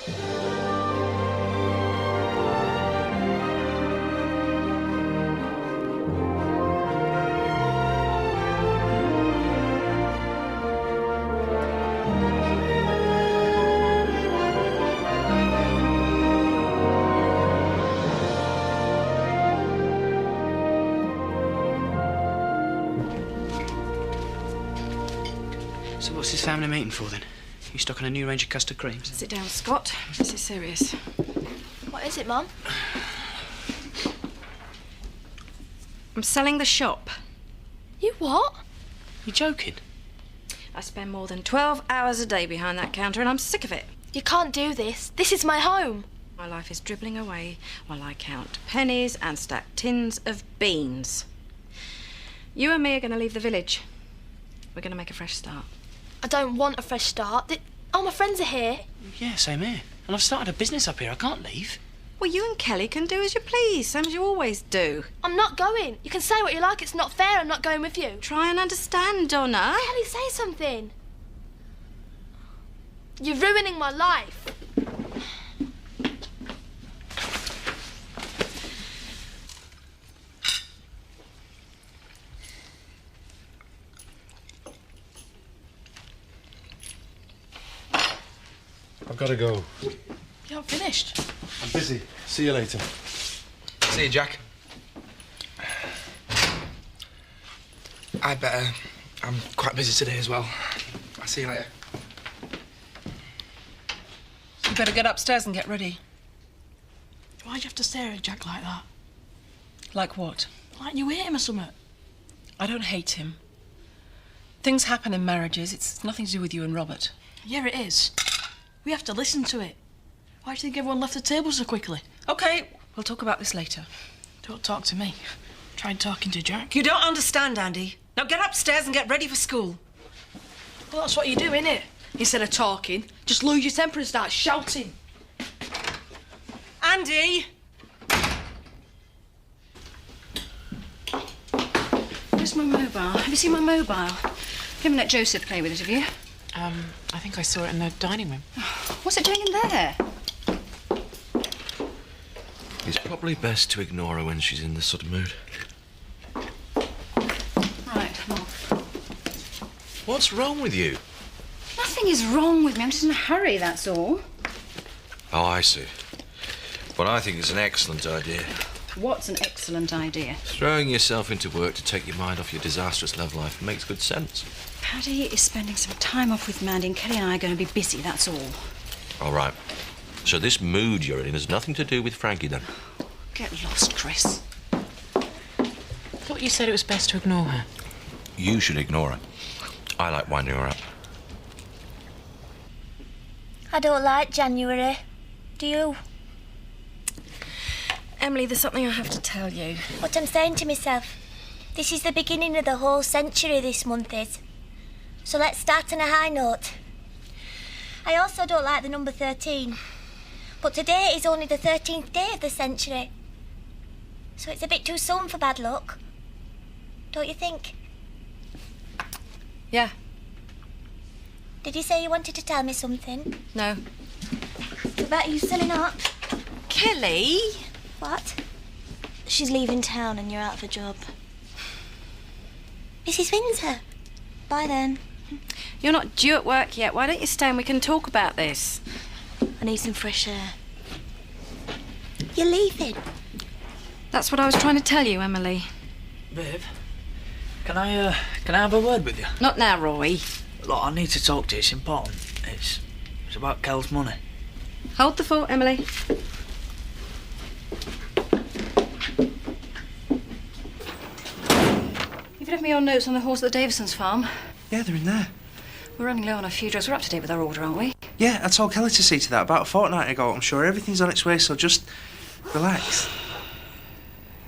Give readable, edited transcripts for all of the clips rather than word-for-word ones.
So what's this family meeting for, then? You stuck on a new range of custard creams? Sit down, Scott. This is serious. What is it, Mum? I'm selling the shop. You what? You joking? I spend more than 12 hours a day behind that counter and I'm sick of it. You can't do this. This is my home. My life is dribbling away while I count pennies and stack tins of beans. You and me are going to leave the village. We're going to make a fresh start. I don't want a fresh start. All my friends are here. Yeah, same here. And I've started a business up here. I can't leave. Well, you and Kelly can do as you please, same as you always do. I'm not going. You can say what you like. It's not fair. I'm not going with you. Try and understand, Donna. Kelly, say something. You're ruining my life. I've got to go. You're not finished. I'm busy. See you later. See you, Jack. I better. I'm quite busy today as well. I'll see you later. You better get upstairs and get ready. Why'd you have to stare at Jack like that? Like what? Like you hate him or something? I don't hate him. Things happen in marriages. It's nothing to do with you and Robert. Yeah, it is. We have to listen to it. Why do you think everyone left the table so quickly? OK, we'll talk about this later. Don't talk to me. Tried talking to Jack. You don't understand, Andy. Now get upstairs and get ready for school. Well, that's what you do, innit? Instead of talking, just lose your temper and start shouting. Andy! Where's my mobile? Have you seen my mobile? You haven't let Joseph play with it, have you? I think I saw it in the dining room. What's it doing in there? It's probably best to ignore her when she's in this sort of mood. Right, I'm off. What's wrong with you? Nothing is wrong with me. I'm just in a hurry, that's all. Oh, I see. Well, I think it's an excellent idea. What's an excellent idea? Throwing yourself into work to take your mind off your disastrous love life makes good sense. Paddy is spending some time off with Mandy and Kelly and I are going to be busy, that's all. All right. So this mood you're in has nothing to do with Frankie, then? Get lost, Chris. I thought you said it was best to ignore her. You should ignore her. I like winding her up. I don't like January. Do you? Emily, there's something I have to tell you. What I'm saying to myself, this is the beginning of the whole century, this month is. So let's start on a high note. I also don't like the number 13. But today is only the 13th day of the century. So it's a bit too soon for bad luck. Don't you think? Yeah. Did you say you wanted to tell me something? No. So that you selling up? Kelly? What? She's leaving town and you're out of a job. Mrs. Windsor. Bye then. You're not due at work yet. Why don't you stay and we can talk about this? I need some fresh air. You're leaving? That's what I was trying to tell you, Emily. Babe, can I have a word with you? Not now, Roy. Look, I need to talk to you. It's important. It's about Kel's money. Hold the fort, Emily. You've left me your notes on the horse at the Davisons' farm. Yeah, they're in there. We're running low on a few drugs. We're up to date with our order, aren't we? Yeah, I told Kelly to see to that about a fortnight ago. I'm sure everything's on its way, so just relax.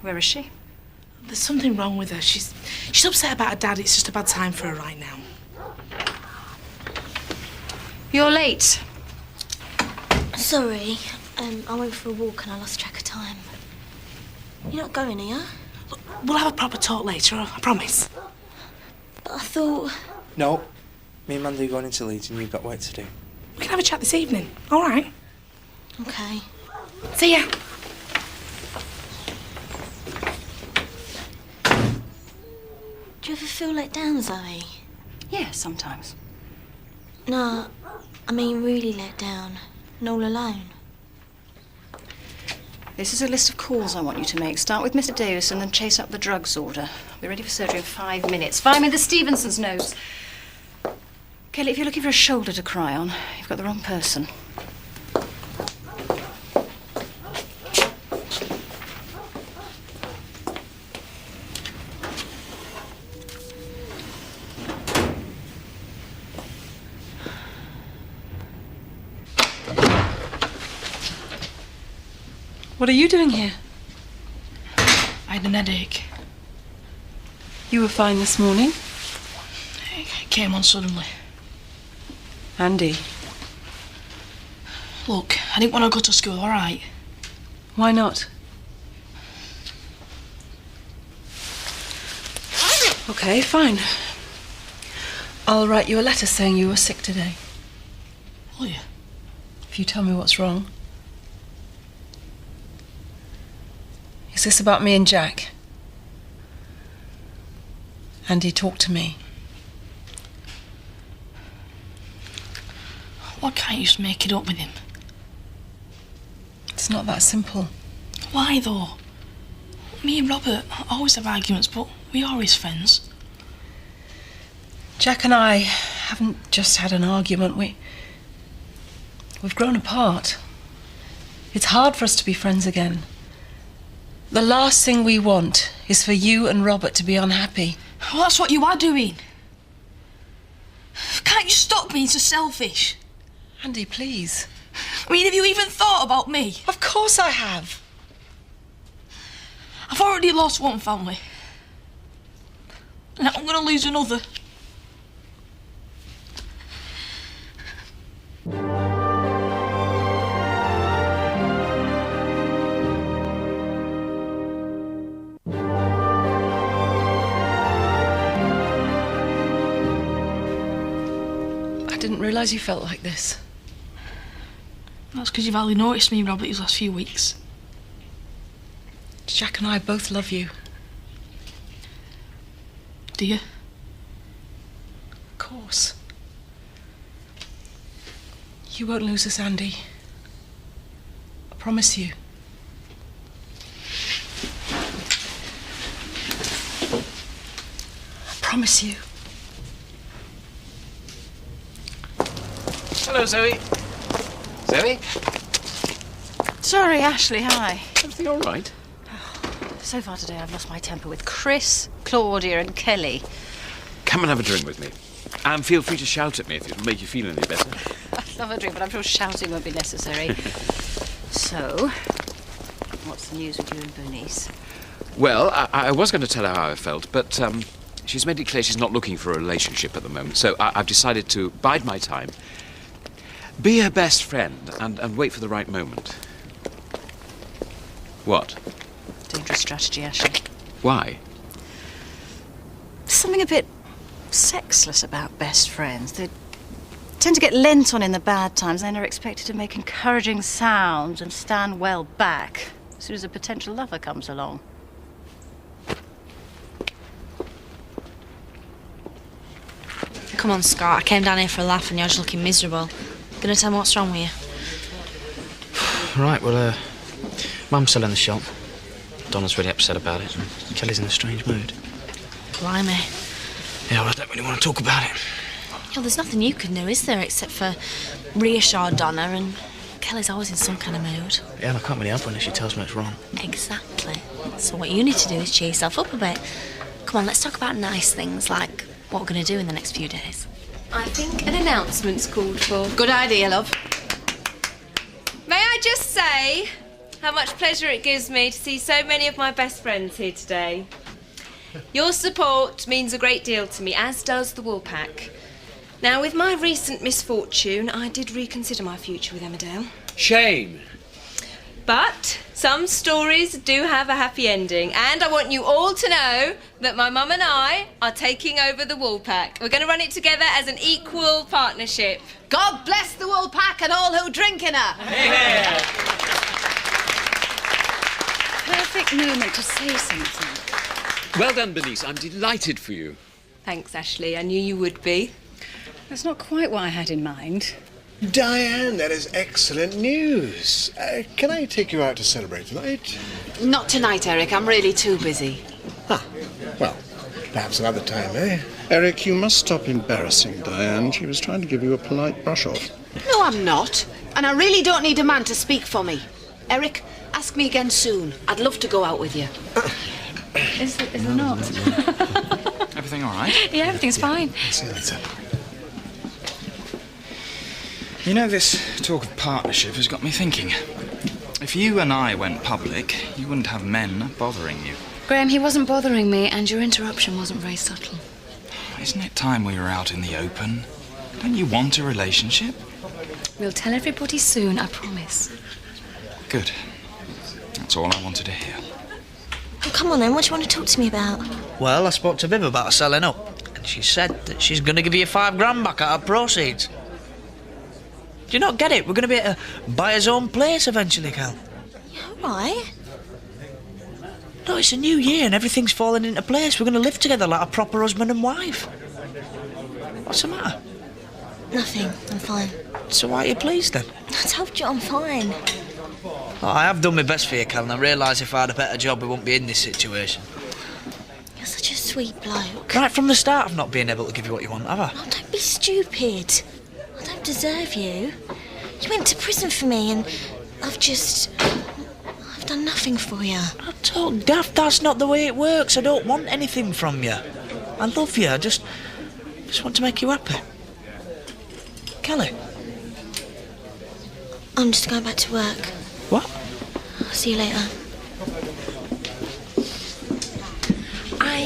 Where is she? There's something wrong with her. She's upset about her dad. It's just a bad time for her right now. You're late. Sorry. I went for a walk and I lost track of time. You're not going, are you? Look, we'll have a proper talk later, I promise. But I thought... No. Me and Mandy are going into Leeds and you've got work to do. We can have a chat this evening, all right? Okay. See ya. Do you ever feel let down, Zoe? Yeah, sometimes. No, I mean really let down. And all alone. This is a list of calls I want you to make. Start with Mr. Davis and then chase up the drugs order. I'll be ready for surgery in 5 minutes. Find me the Stevenson's notes. Kelly, if you're looking for a shoulder to cry on, you've got the wrong person. What are you doing here? I had an headache. You were fine this morning. It came on suddenly. Andy, Look, I didn't want to go to school, all right? why not? Okay, fine. I'll write you a letter saying you were sick today. Will you? If you tell me what's wrong. Is this about me and Jack? Andy, talk to me. Why can't you just make it up with him? It's not that simple. Why, though? Me and Robert always have arguments, but we are his friends. Jack and I haven't just had an argument. We've grown apart. It's hard for us to be friends again. The last thing we want is for you and Robert to be unhappy. Well, that's what you are doing. Can't you stop being so selfish? Andy, please. I mean, have you even thought about me? Of course I have. I've already lost one family. Now I'm going to lose another. I didn't realise you felt like this. That's because you've hardly noticed me, Robert, these last few weeks. Jack and I both love you. Do you? Of course. You won't lose us, Andy. I promise you. I promise you. Hello, Zoe. Zoe? Sorry, Ashley, hi. Everything all right? So far today I've lost my temper with Chris, Claudia and Kelly. Come and have a drink with me. And feel free to shout at me if it'll make you feel any better. I'd love a drink, but I'm sure shouting won't be necessary. So, what's the news with you and Bernice? Well, I was going to tell her how I felt, but she's made it clear she's not looking for a relationship at the moment, so I've decided to bide my time, be her best friend, and wait for the right moment. What? Dangerous strategy, Ashley. Why? There's something a bit sexless about best friends. They tend to get lent on in the bad times, and they're expected to make encouraging sounds and stand well back as soon as a potential lover comes along. Come on, Scott. I came down here for a laugh and you're just looking miserable. Gonna tell me what's wrong with you? Right, well, Mum's still in the shop. Donna's really upset about it, and Kelly's in a strange mood. Blimey. Yeah, well, I don't really want to talk about it. Well, there's nothing you can do, is there, except for reassure Donna, and Kelly's always in some kind of mood. Yeah, and I can't really help her unless she tells me it's wrong. Exactly. So what you need to do is cheer yourself up a bit. Come on, let's talk about nice things, like what we're going to do in the next few days. I think an announcement's called for. Good idea, love. May I just say how much pleasure it gives me to see so many of my best friends here today. Your support means a great deal to me, as does the Woolpack. Now, with my recent misfortune, I did reconsider my future with Emmerdale. Shame. But some stories do have a happy ending, and I want you all to know that my mum and I are taking over the wool pack. We're going to run it together as an equal partnership. God bless the wool pack and all who drink in her. Yeah. Perfect moment to say something. Well done, Bernice. I'm delighted for you. Thanks, Ashley. I knew you would be. That's not quite what I had in mind. Diane, that is excellent news. Can I take you out to celebrate tonight? Not tonight, Eric. I'm really too busy. Well, perhaps another time, eh? Eric, you must stop embarrassing Diane. She was trying to give you a polite brush-off. No, I'm not. And I really don't need a man to speak for me. Eric, ask me again soon. I'd love to go out with you. Is there not? Everything all right? Yeah, everything's fine. See you later. You know, this talk of partnership has got me thinking. If you and I went public, you wouldn't have men bothering you. Graham, he wasn't bothering me, and your interruption wasn't very subtle. Isn't it time we were out in the open? Don't you want a relationship? We'll tell everybody soon, I promise. Good. That's all I wanted to hear. Oh, come on then, what do you want to talk to me about? Well, I spoke to Viv about her selling up, and she said that she's going to give you $5,000 back out of proceeds. Do you not get it? We're going to be able to buy his own place eventually, Cal. Yeah, all right. No, it's a new year and everything's falling into place. We're going to live together like a proper husband and wife. What's the matter? Nothing, I'm fine. So why are you pleased then? I told you I'm fine. Oh, I have done my best for you, Cal, and I realise if I had a better job, we wouldn't be in this situation. You're such a sweet bloke. Right from the start of not being able to give you what you want, have I? Oh, don't be stupid. I don't deserve you. You went to prison for me and I've done nothing for you. I told Daft, that's not the way it works. I don't want anything from you. I love you. I just want to make you happy. Kelly? I'm just going back to work. What? I'll see you later.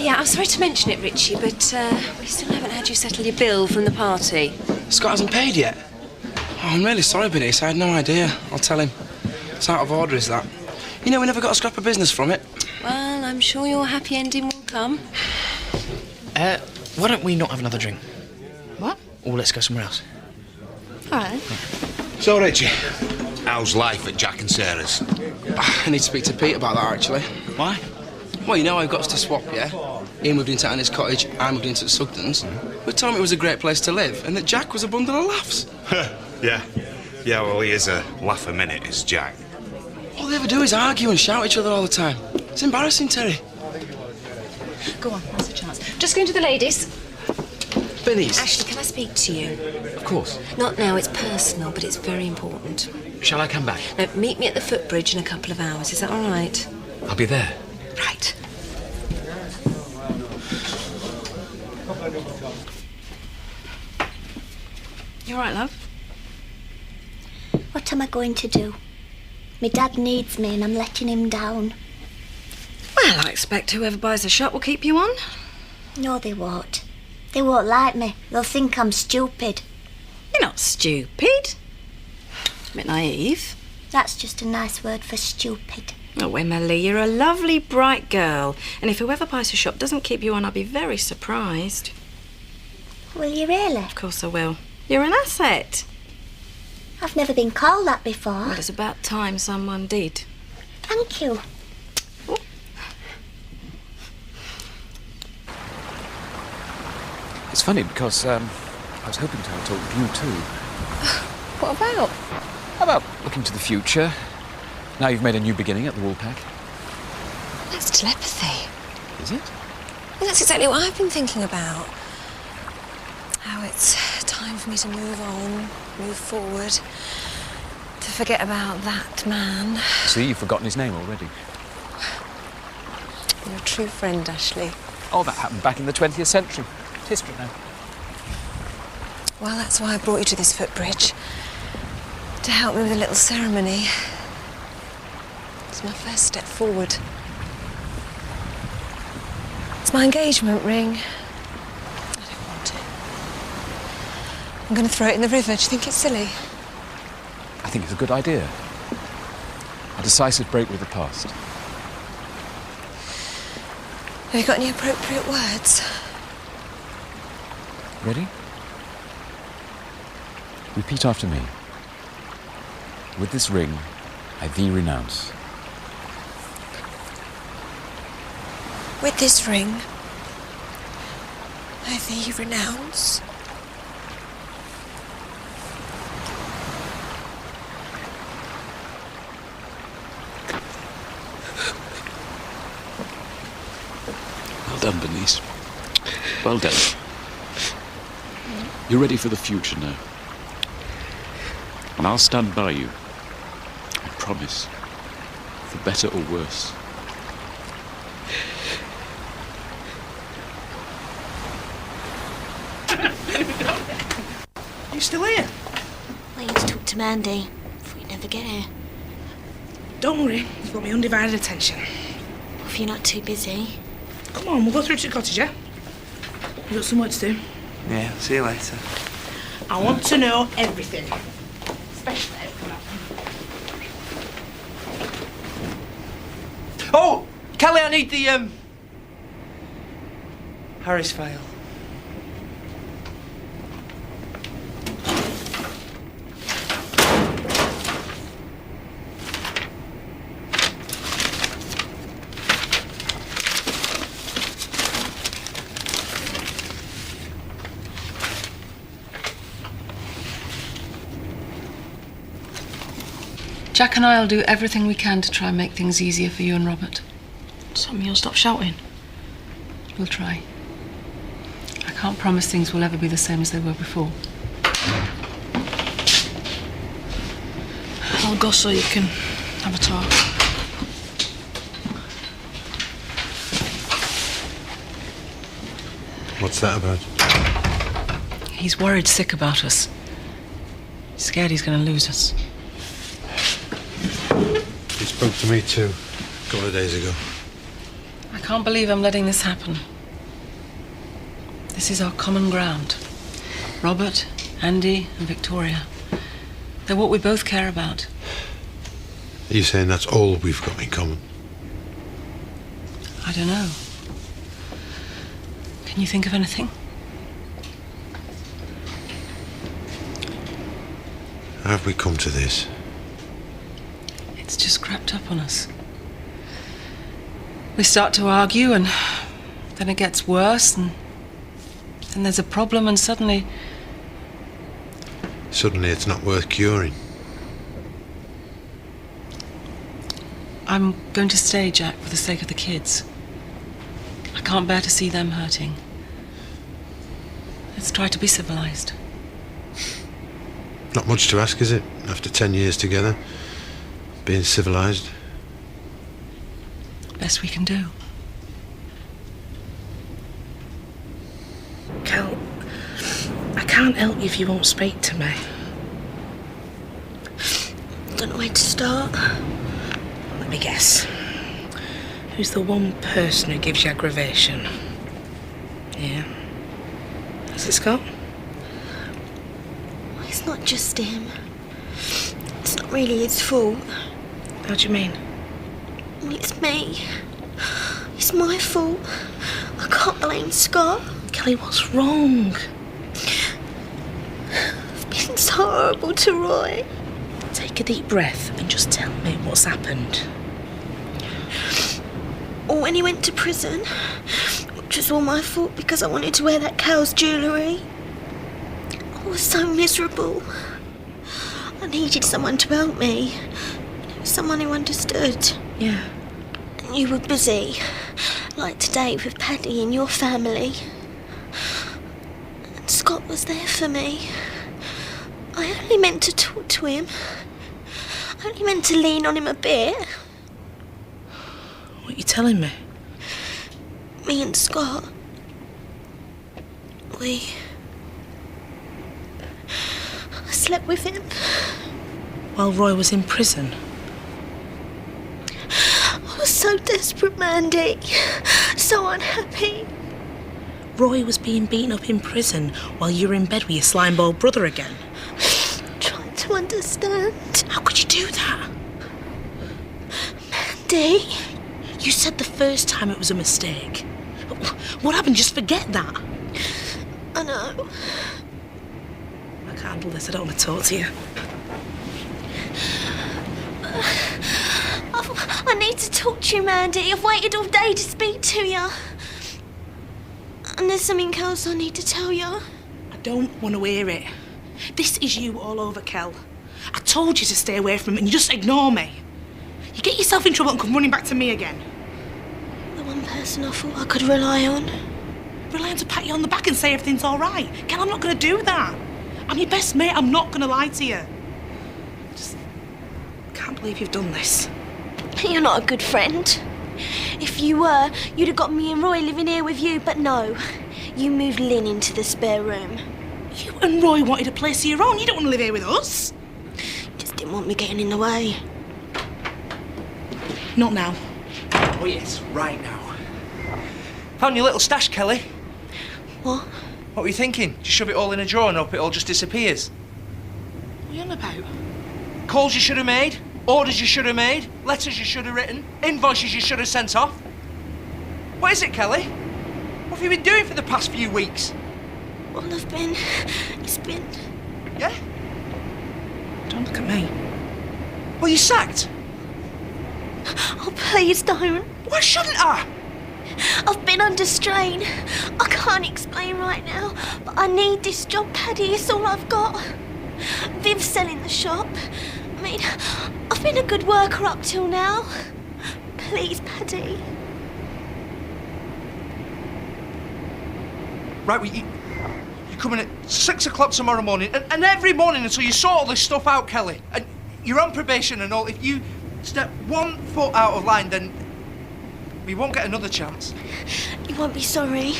I'm sorry to mention it, Richie, but we still haven't had you settle your bill from the party. Scott hasn't paid yet. Oh, I'm really sorry, Bernice. I had no idea. I'll tell him. It's out of order, is that? You know, we never got a scrap of business from it. Well, I'm sure your happy ending will come. Why don't we not have another drink? What? Or let's go somewhere else. All right. So, Richie, How's life at Jack and Sarah's? I need to speak to Pete about that, actually. Why? Well, you know, I've got us to swap, yeah? He moved into Annie's cottage, I moved into Sugden's. We told him it was a great place to live, and that Jack was a bundle of laughs. Yeah, well, he is a laugh a minute, is Jack. All they ever do is argue and shout at each other all the time. It's embarrassing, Terry. Go on, that's a chance. Just going to the ladies. Bernice. Ashley, can I speak to you? Of course. Not now, it's personal, but it's very important. Shall I come back? No, meet me at the footbridge in a couple of hours, is that all right? I'll be there. Right. You all right, love? What am I going to do? My dad needs me and I'm letting him down. Well, I expect whoever buys the shop will keep you on. No, they won't. They won't like me. They'll think I'm stupid. You're not stupid. A bit naive. That's just a nice word for stupid. Oh, Emily, you're a lovely, bright girl. And if whoever buys the shop doesn't keep you on, I'll be very surprised. Will you really? Of course I will. You're an asset. I've never been called that before. Well, it's about time someone did. Thank you. It's funny because I was hoping to talk with you too. What about? How about looking to the future? Now you've made a new beginning at the Woolpack. That's telepathy. Is it? Well, that's exactly what I've been thinking about. How it's time for me to move on, move forward, to forget about that man. See, you've forgotten his name already. You're a true friend, Ashley. Oh, that happened back in the 20th century. It's history now. Well, that's why I brought you to this footbridge. To help me with a little ceremony. It's my first step forward. It's my engagement ring. I don't want it. I'm going to throw it in the river. Do you think it's silly? I think it's a good idea. A decisive break with the past. Have you got any appropriate words? Ready? Repeat after me. With this ring, I thee renounce. With this ring, I thee renounce. Well done, Bernice. Well done. You're ready for the future now. And I'll stand by you. I promise. For better or worse. You still here? I need to talk to Mandy before you never get here. Don't worry, you've got my undivided attention. If you're not too busy. Come on, we'll go through to the cottage, yeah? You've got some work to do. Yeah, see you later. I want to know everything. Especially Oh! Kelly, I need the, Harry's file. Jack and I will do everything we can to try and make things easier for you and Robert. Does that mean you'll stop shouting? We'll try. I can't promise things will ever be the same as they were before. I'll go so you can have a talk. What's that about? He's worried sick about us. He's scared he's going to lose us. He spoke to me too, a couple of days ago. I can't believe I'm letting this happen. This is our common ground. Robert, Andy, and Victoria. They're what we both care about. Are you saying that's all we've got in common? I don't know. Can you think of anything? How have we come to this? It's just crept up on us. We start to argue, and then it gets worse, and then there's a problem, and suddenly... Suddenly it's not worth curing. I'm going to stay, Jack, for the sake of the kids. I can't bear to see them hurting. Let's try to be civilized. Not much to ask, is it? After 10 years together, being civilized. Best we can do. Kel, I can't help you if you won't speak to me. Don't know where to start. Let me guess. Who's the one person who gives you aggravation? Yeah. Is it Scott? It's not just him. It's not really his fault. How do you mean? Well, it's me. It's my fault. I can't blame Scott. Kelly, what's wrong? I've been so horrible to Roy. Take a deep breath and just tell me what's happened. Or when he went to prison, which was all my fault because I wanted to wear that cow's jewellery. I was so miserable. I needed someone to help me. Someone who understood. Yeah. And you were busy, like today with Paddy and your family. And Scott was there for me. I only meant to talk to him. I only meant to lean on him a bit. What are you telling me? Me and Scott, I slept with him. While Roy was in prison? I was so desperate, Mandy. So unhappy. Roy was being beaten up in prison while you were in bed with your slimeball brother again. Trying to understand. How could you do that? Paddy? You said the first time it was a mistake. What happened? Just forget that. I know. I can't handle this. I don't want to talk to you. I need to talk to you, Mandy. I've waited all day to speak to you. And there's something else I need to tell you. I don't want to hear it. This is you all over, Kel. I told you to stay away from it and you just ignore me. You get yourself in trouble and come running back to me again. The one person I thought I could rely on. Rely on to pat you on the back and say everything's all right. Kel, I'm not going to do that. I'm your best mate. I'm not going to lie to you. I just can't believe you've done this. You're not a good friend. If you were, you'd have got me and Roy living here with you, but no. You moved Lynn into the spare room. You and Roy wanted a place of your own. You don't want to live here with us. Just didn't want me getting in the way. Not now. Oh yes, right now. Found your little stash, Kelly. What? What were you thinking? Just shove it all in a drawer and hope it all just disappears? What are you on about? Calls you should have made, orders you should have made, letters you should have written, invoices you should have sent off. What is it, Kelly? What have you been doing for the past few weeks? Well, it's been... Yeah? Don't look at me. Well, you're sacked. Oh, please don't. Why shouldn't I? I've been under strain. I can't explain right now, but I need this job, Paddy. It's all I've got. Viv's selling the shop. I mean, I've been a good worker up till now. Please, Paddy. Right, well, you're coming at 6 o'clock tomorrow morning, and every morning until you sort all this stuff out, Kelly. And you're on probation and all. If you step 1 foot out of line, then we won't get another chance. You won't be sorry.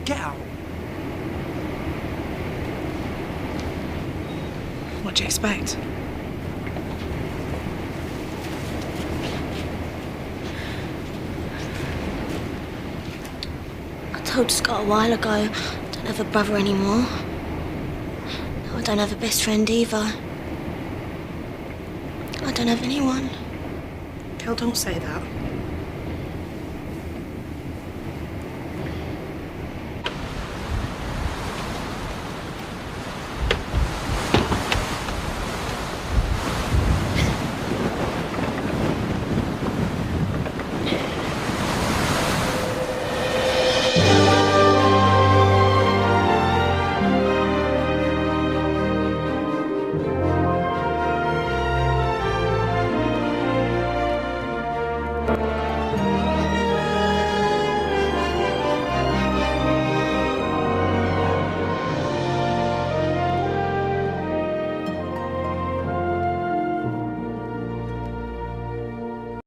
Get out. What do you expect? I told Scott a while ago I don't have a brother anymore. No, I don't have a best friend either. I don't have anyone. Kel, don't say that.